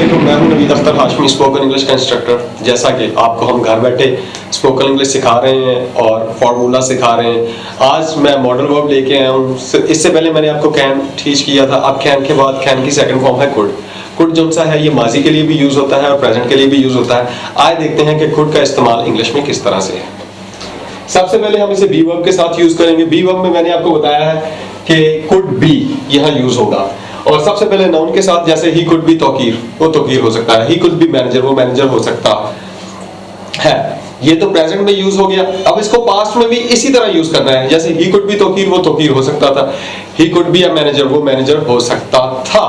वालेकुम, मैं हूं नवीद अख्तर हाशमी, स्पोकन इंग्लिश का इंस्ट्रक्टर। जैसा कि आपको हम घर बैठे स्पोकन इंग्लिश सिखा रहे हैं और फार्मूला सिखा रहे हैं। आज मैं मॉडल वर्ब लेके आया हूं। इससे पहले मैंने आपको कैन टीच किया था। अब कैन के बाद कैन की सेकंड फॉर्म है कुड। कुड जो सा है ये माजी के लिए भी यूज होता है और प्रेजेंट के लिए भी यूज होता है। आइए देखते हैं कि कुड का इस्तेमाल इंग्लिश में किस तरह से है। सबसे पहले हम इसे बी वर्ब के साथ यूज करेंगे। बी वर्ब में मैंने आपको बताया है कि कुड बी यहाँ यूज होगा। और सबसे पहले नाउन के साथ जैसे ही कुड बी तौकीर, वो तौकीर हो सकता है। ही कुड बी मैनेजर, वो मैनेजर हो सकता है। ये तो प्रेजेंट में यूज हो गया। अब इसको पास्ट में भी इसी तरह यूज करना है। जैसे ही कुड बी तौकीर, वो तौकीर हो सकता था। He could be a manager, वो मैनेजर हो सकता था।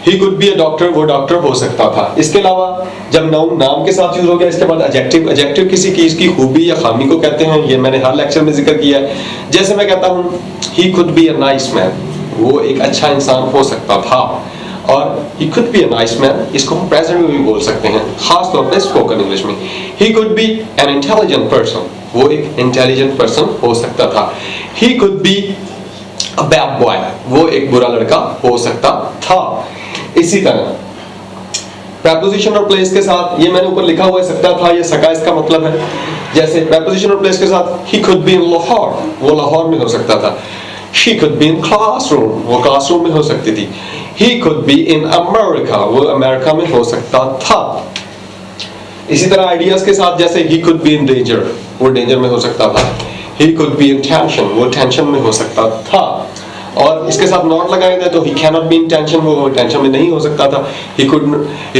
He could be a doctor, वो डॉक्टर हो सकता था। इसके अलावा जब नाउन नाम के साथ यूज हो गया, इसके बाद एडजेक्टिव। एडजेक्टिव किसी चीज की खूबी या खामी को कहते हैं। ये मैंने हर लेक्चर में जिक्र किया है। जैसे मैं कहता हूँ he could be a nice man, वो एक अच्छा इंसान हो सकता था। और he could be a nice man, इसको हम प्रेजेंट में भी बोल सकते हैं, खास तौर पे स्पोकन इंग्लिश में। he could be an intelligent person, वो एक इंटेलिजेंट पर्सन हो सकता था। he could be a bad boy, वो एक बुरा लड़का हो सकता था। इसी तरह preposition और place के साथ, ये मैंने ऊपर लिखा हुआ है सकता था, ये सका इसका मतलब है। जैसे preposition और place के साथ he could be in Lahore, वो लाहौर में हो सकता था। She could be in classroom, वो क्लासरूम में हो सकती थी। He could be in America, वो अमेरिका में हो सकता था। इसी तरह आइडियाज के साथ जैसे he could be in danger, वो डेंजर में हो सकता था। He could be in tension, वो टेंशन में हो सकता था। और इसके साथ नॉट लगाए थे तो he cannot be in tension, वो टेंशन में नहीं हो सकता था। He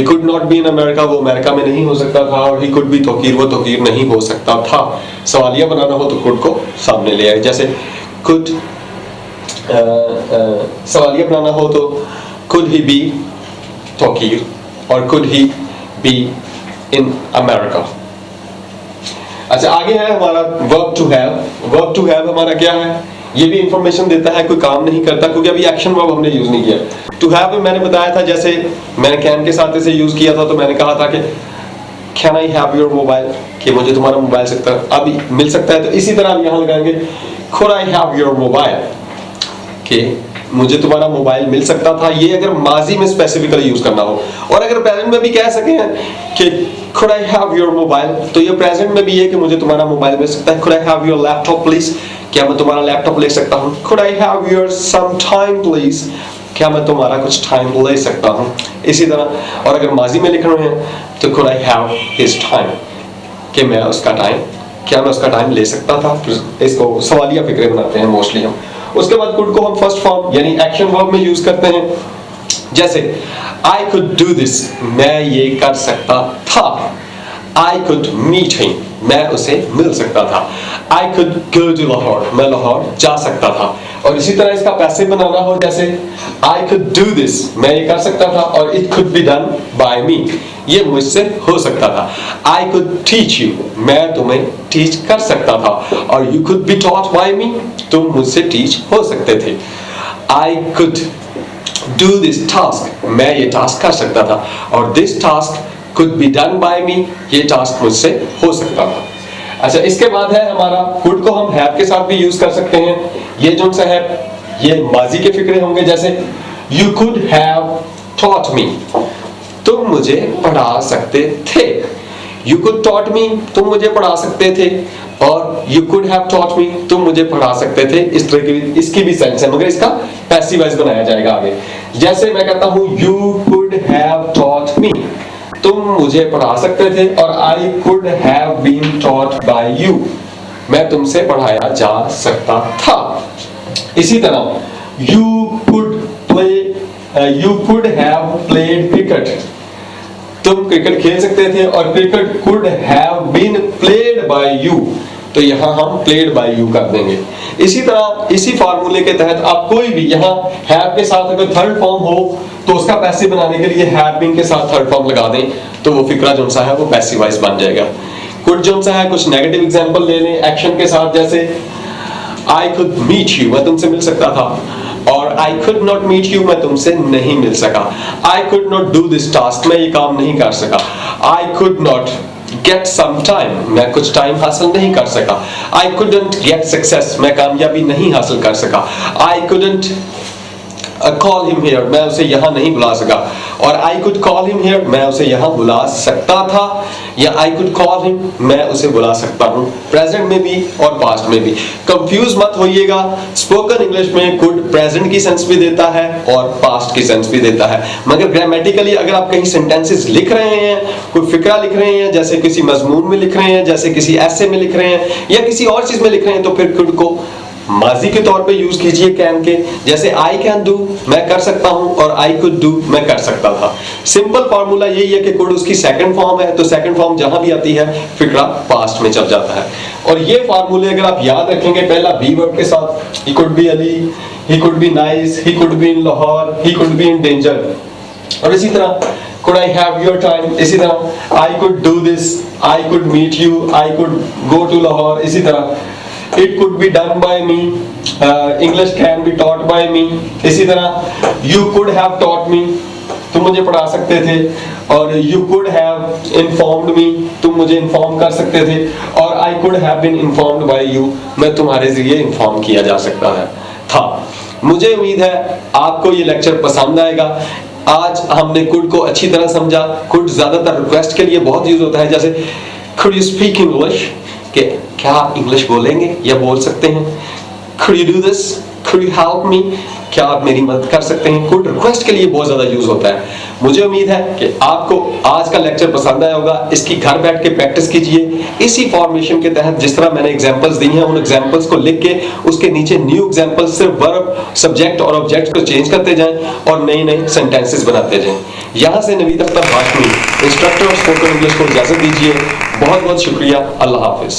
could not be in America, वो अमेरिका में नहीं हो सकता था। और he could be तौकीर, वो तौकीर नहीं हो सकता था। सवालिया बनाना हो तो could को सामने ले आए। जैसे could सवालिया बनाना हो तो could he be तौकीर और could he be in America। अच्छा, आगे है हमारा verb to have। verb to have हमारा क्या है? ये भी इंफॉर्मेशन देता है, कोई काम नहीं करता, क्योंकि अभी एक्शन वर्ब हमने यूज नहीं किया। to have में मैंने बताया था, जैसे मैंने can के साथ इसे यूज किया था, तो मैंने कहा था कि can I have your mobile, कि मुझे तुम्हारा मोबाइल सकता है अभी मिल सकता है। तो इसी तरह हम यहाँ लगाएंगे could I have your mobile, कि मुझे तुम्हारा मोबाइल मिल सकता था। ये अगर माजी में स्पेसिफिकली यूज करना हो। और अगर प्रेजेंट में भी कह सके कि could I have your mobile, तो ये प्रेजेंट में भी है कि मुझे तुम्हारा मोबाइल मिल सकता है। could I have your laptop please, क्या मैं तुम्हारा लैपटॉप ले सकता हूँ। could I have your some time please, क्या मैं तुम्हारा कुछ टाइम ले सकता हूँ। इसी तरह और अगर माजी में लिख रहे हैं तो could I have his time, कि मैं उसका टाइम, क्या मैं उसका टाइम ले सकता था। इसको सवालिया फिक्रे बनाते हैं मोस्टली हम। उसके बाद कुड को हम फर्स्ट फॉर्म यानी एक्शन वर्ब में यूज करते हैं। जैसे I could do this, मैं ये कर सकता था। I could meet him, मैं उसे मिल सकता था। I could go to Lahore, मैं लाहौर जा सकता था। और इसी तरह इसका पैसिव बनाना हो, जैसे I could do this, मैं ये कर सकता था। और it could be done by me, ये मुझसे हो सकता था। I could teach you, मैं तुम्हें टीच कर सकता था। और you could be taught by me, तुम मुझसे टीच हो सकते थे। I could do this task, मैं ये टास्क कर सकता था। और this task could be done by me, ये टास्क मुझसे हो सकता था। अच्छा, इसके बाद है हमारा could को हम have के साथ भी यूज कर सकते हैं। ये जो सा है ये माजी के फिक्रे होंगे। जैसे you could have taught me, तुम मुझे पढ़ा सकते थे। You could taught me, तुम मुझे पढ़ा सकते थे। और you could have taught me, तुम मुझे पढ़ा सकते थे। इस तरह की इसकी भी सेंस है, मगर इसका पैसिव वॉइस बनाया जाएगा आगे। जैसे मैं कहता हूँ you could have taught me, तुम मुझे पढ़ा सकते थे। और I could have been taught by you, मैं तुमसे पढ़ाया जा सकता था। इसी तरह you could have played cricket, तुम क्रिकेट खेल सकते थे। और cricket could have been played by you, तो यहाँ हम played by you कर देंगे। इसी तरह इसी फार्मूले के तहत आप कोई भी यहाँ have के साथ अगर थर्ड फॉर्म हो तो उसका पैसिव बनाने के लिए have been के साथ थर्ड फॉर्म लगा दें, तो वो फिक्रा जो सा है वो पैसिव वॉइस बन जाएगा। कुड जो सा है कुछ नेगेटिव एग्जांपल ले लें एक्शन के साथ। जैसे I could meet you, मैं तुमसे मिल सकता था। और I could not meet you, मैं तुमसे नहीं मिल सका। I could not do this task, मैं ये काम नहीं कर सका। I could not get some time, मैं कुछ टाइम हासिल नहीं कर सका। I couldn't get success, मैं कामयाबी नहीं हासिल कर सका। I couldn't call him here, मैं उसे यहाँ नहीं बुला सका। और I could call him here, मैं उसे यहाँ बुला सकता था, या आई कुड कॉल हिम, मैं उसे बुला सकता हूँ, प्रेजेंट में भी और पास्ट में भी। कंफ्यूज मत होइएगा, स्पोकन इंग्लिश में कुड प्रेजेंट की सेंस भी देता है और पास्ट की सेंस भी देता है, मगर ग्रामेटिकली अगर आप कहीं सेंटेंसेस लिख रहे हैं, कोई फिक्रा लिख रहे हैं, जैसे किसी मजमून में लिख रहे हैं, जैसे किसी ऐसे में लिख रहे हैं, या किसी और चीज में लिख रहे हैं, तो फिर कुड को माजी के तौर पे यूज कीजिए कैन के, जैसे आई कैन डू, मैं कर सकता हूं, और आई कुड डू, मैं कर सकता था। सिंपल फार्मूला यही है कि कुड उसकी सेकंड फॉर्म है, तो सेकंड फॉर्म जहां भी आती है फिक्रा पास्ट में चल जाता है। और ये फार्मूले अगर आप याद रखेंगे, पहला बी वर्ब के साथ, he could be Ali, he could be nice, he could be in Lahore, he could be in danger, और इसी तरह could I have your time, इसी तरह I could do this, I could meet you, I could go to Lahore, इसी तरह it could be done by me, English can be taught by me, इसी तरह you could have taught me, तुम मुझे पढ़ा सकते थे, और you could have informed me, तुम मुझे inform कर सकते थे, और I could have been informed by you, मैं तुम्हारे जरिए inform किया जा सकता है था। मुझे उम्मीद है आपको ये लेक्चर पसंद आएगा। आज हमने कुड को अच्छी तरह समझा। कुड ज्यादातर रिक्वेस्ट के लिए बहुत यूज होता है, जैसे could you speak English, कि क्या आप इंग्लिश बोलेंगे या बोल सकते हैं। could you do this, could you help me, क्या आप मेरी मदद कर सकते हैं। कुड रिक्वेस्ट के लिए बहुत ज्यादा यूज होता है। मुझे उम्मीद है कि आपको आज का लेक्चर पसंद आया होगा। इसकी घर बैठ के प्रैक्टिस कीजिए इसी फॉर्मेशन के तहत, जिस तरह मैंने एग्जांपल्स दी हैं, उन एग्जांपल्स को लिख के उसके नीचे न्यू एग्जांपल्स, सिर्फ वर्ब, सब्जेक्ट और ऑब्जेक्ट को चेंज करते जाएं और नए नए सेंटेंसेस बनाते जाएं। यहां से Naveed Akhtar Hashmi, instructor of spoken English, को इजाजत दीजिए। बहुत बहुत शुक्रिया। अल्लाह हाफिज।